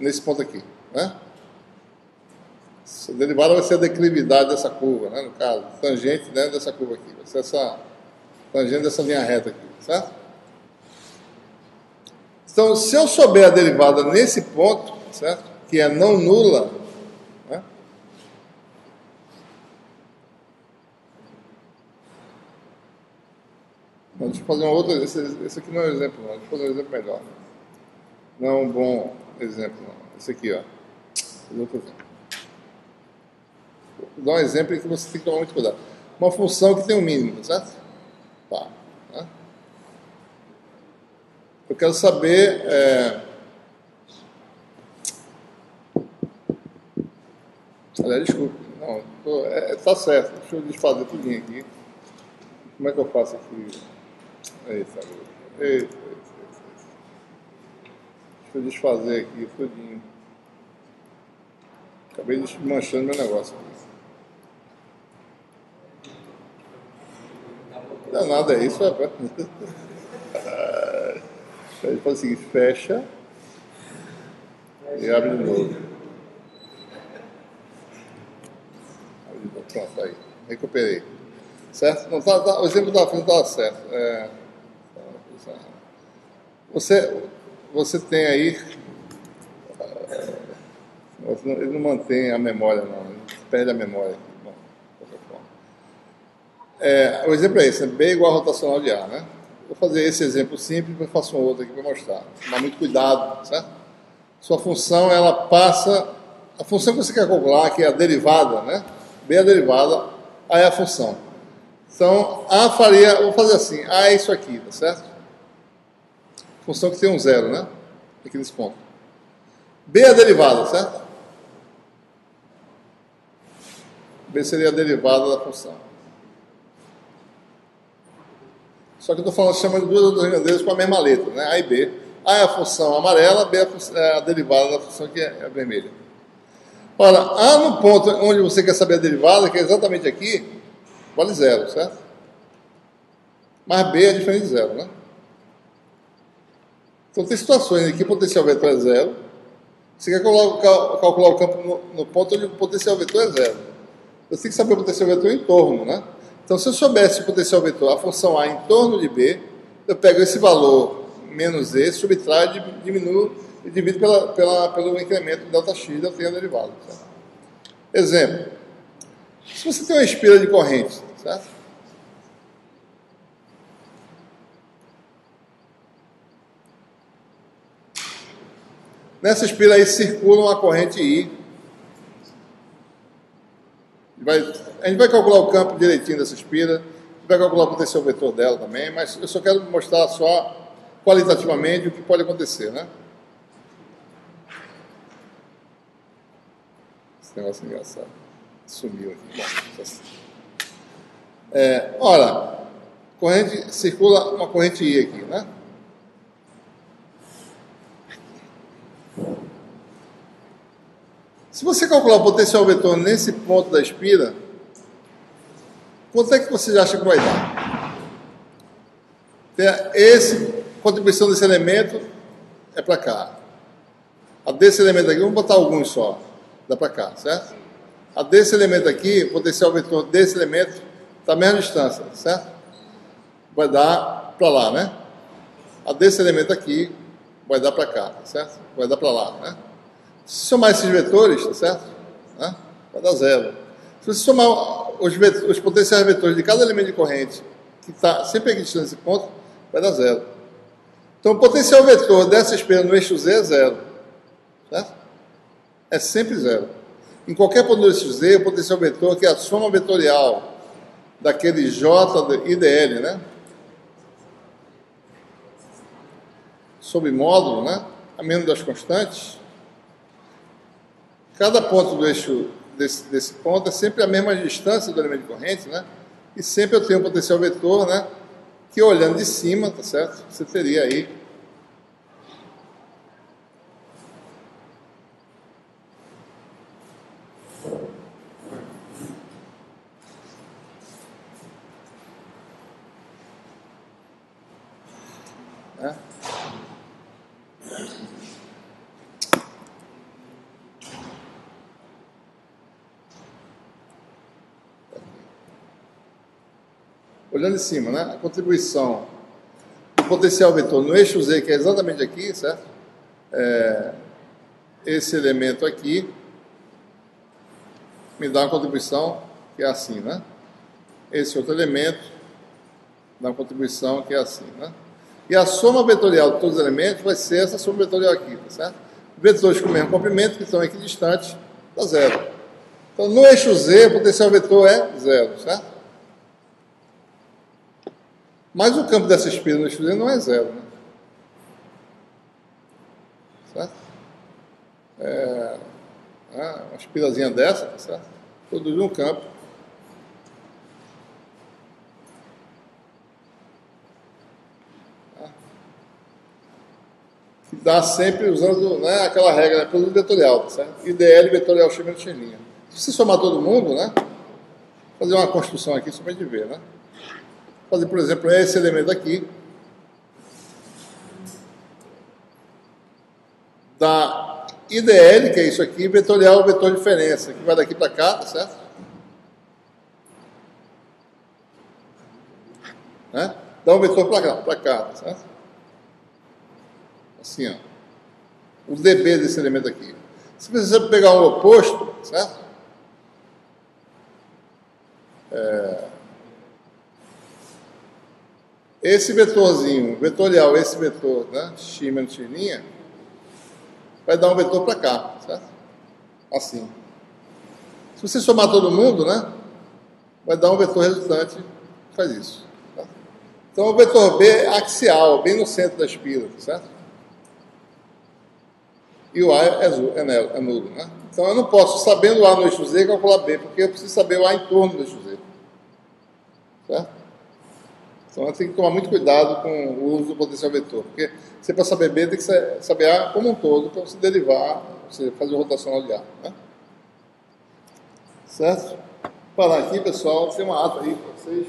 nesse ponto aqui, né? A derivada vai ser a declividade dessa curva, né? No caso, tangente, né, dessa curva aqui. Vai ser essa tangente dessa linha reta aqui, certo? Então, se eu souber a derivada nesse ponto, certo? Que é não nula, né? Então, deixa eu fazer um outro. Esse aqui não é um exemplo, não. Deixa eu fazer um exemplo melhor. Não é um bom exemplo, não. Esse aqui, ó. Outro exemplo. Vou dar um exemplo em que você tem que tomar muito cuidado. Uma função que tem um mínimo, certo? Tá. Né? Eu quero saber. Aliás, desculpe. Não, tá certo. Deixa eu desfazer tudinho aqui. Como é que eu faço aqui? Eita. Deixa eu desfazer aqui tudinho. Acabei manchando meu negócio aqui. Não é nada, é isso, rapaz. Ele faz o seguinte, fecha e abre de novo. Pronto, aí. Recuperei. Certo? Não, o exemplo da frente estava certo. Você tem aí... Ele não mantém a memória, não. Ele perde a memória. Bom, de qualquer forma. O exemplo é esse, B igual a rotacional de A, né? Vou fazer esse exemplo simples, depois faço um outro aqui para mostrar. Tomar muito cuidado, certo? Sua função, ela passa... A função que você quer calcular, que é a derivada, né? B é a derivada, A é a função. Então, A faria... Vou fazer assim, A é isso aqui, tá certo? Função que tem um zero, né? Aqui nesse ponto. B é a derivada, certo? B seria a derivada da função. Só que eu estou falando, chamando de duas outras grandezas com a mesma letra, né? A e B. A é a função amarela, B é a derivada da função que é a vermelha. Ora, A no ponto onde você quer saber a derivada, que é exatamente aqui, vale zero, certo? Mas B é diferente de zero, né? Então tem situações em que o potencial vetor é zero. Você quer calcular o campo no ponto onde o potencial vetor é zero. Você tem que saber o potencial vetor em torno, né? Então, se eu soubesse o potencial vetor, a função A em torno de B, eu pego esse valor menos E, subtraio, diminuo e divido pelo incremento de ΔX, eu tenho a derivada. Certo? Exemplo. Se você tem uma espira de corrente, certo? Nessa espira aí circula uma corrente I. A gente vai calcular o campo direitinho dessa espira, vai calcular o potencial vetor dela também, mas eu só quero mostrar só qualitativamente o que pode acontecer, né? Esse negócio é engraçado. Sumiu aqui. Bom, ora, circula uma corrente I aqui, né? Se você calcular o potencial vetor nesse ponto da espira, quanto é que você acha que vai dar? A contribuição desse elemento é para cá. A desse elemento aqui, vamos botar alguns só, dá para cá, certo? A desse elemento aqui, o potencial vetor desse elemento está a mesma distância, certo? Vai dar para lá, né? A desse elemento aqui vai dar para cá, certo? Vai dar para lá, né? Se somar esses vetores, tá certo? Né? Vai dar zero. Se você somar os potenciais vetores de cada elemento de corrente, que está sempre aqui distante desse ponto, vai dar zero. Então, o potencial vetor dessa espira no eixo Z é zero. Certo? É sempre zero. Em qualquer ponto do eixo Z, o potencial vetor, que é a soma vetorial daquele J e dl, né? Sob módulo, né? A menos das constantes. Cada ponto do eixo desse ponto é sempre a mesma distância do elemento de corrente, né? E sempre eu tenho um potencial vetor, né? Que olhando de cima, tá certo? Você teria aí né? olhando em cima, né? A contribuição do potencial vetor no eixo Z, que é exatamente aqui, certo? Esse elemento aqui me dá uma contribuição que é assim, né? Esse outro elemento dá uma contribuição que é assim, né? E a soma vetorial de todos os elementos vai ser essa soma vetorial aqui, tá certo? Vetores com o mesmo comprimento, que estão equidistantes, dá zero. Então, no eixo Z, o potencial vetor é zero, certo? Mas o campo dessa espira no eixo Z não é zero, né? Certo? Uma espirazinha dessa, tá certo? Produz um campo que dá sempre usando, né, aquela regra, né, produto vetorial, tá certo? IDL vetorial x menos x'. Se você somar todo mundo, né? Fazer uma construção aqui só para a gente ver, né? Fazer, por exemplo, esse elemento aqui da IDL, que é isso aqui, vetorial o vetor diferença, que vai daqui para cá, tá certo? Né? Dá um vetor para cá, tá certo? Assim, ó. O dB desse elemento aqui. Se você pegar o oposto, certo? Esse vetorzinho, vetorial, esse vetor, né? X menos x', vai dar um vetor para cá, certo? Assim. Se você somar todo mundo, né? Vai dar um vetor resultante que faz isso. Tá? Então, o vetor B é axial, bem no centro da espira, certo? E o A é nulo, né? Então, eu não posso, sabendo o A no eixo Z, calcular B, porque eu preciso saber o A em torno do eixo Z. Certo? Então, eu tenho que tomar muito cuidado com o uso do potencial vetor, porque você, para saber B, tem que saber A como um todo, para você derivar, você fazer o rotacional de A. Né? Certo? Vou parar aqui, pessoal. Tem uma ata aí para vocês.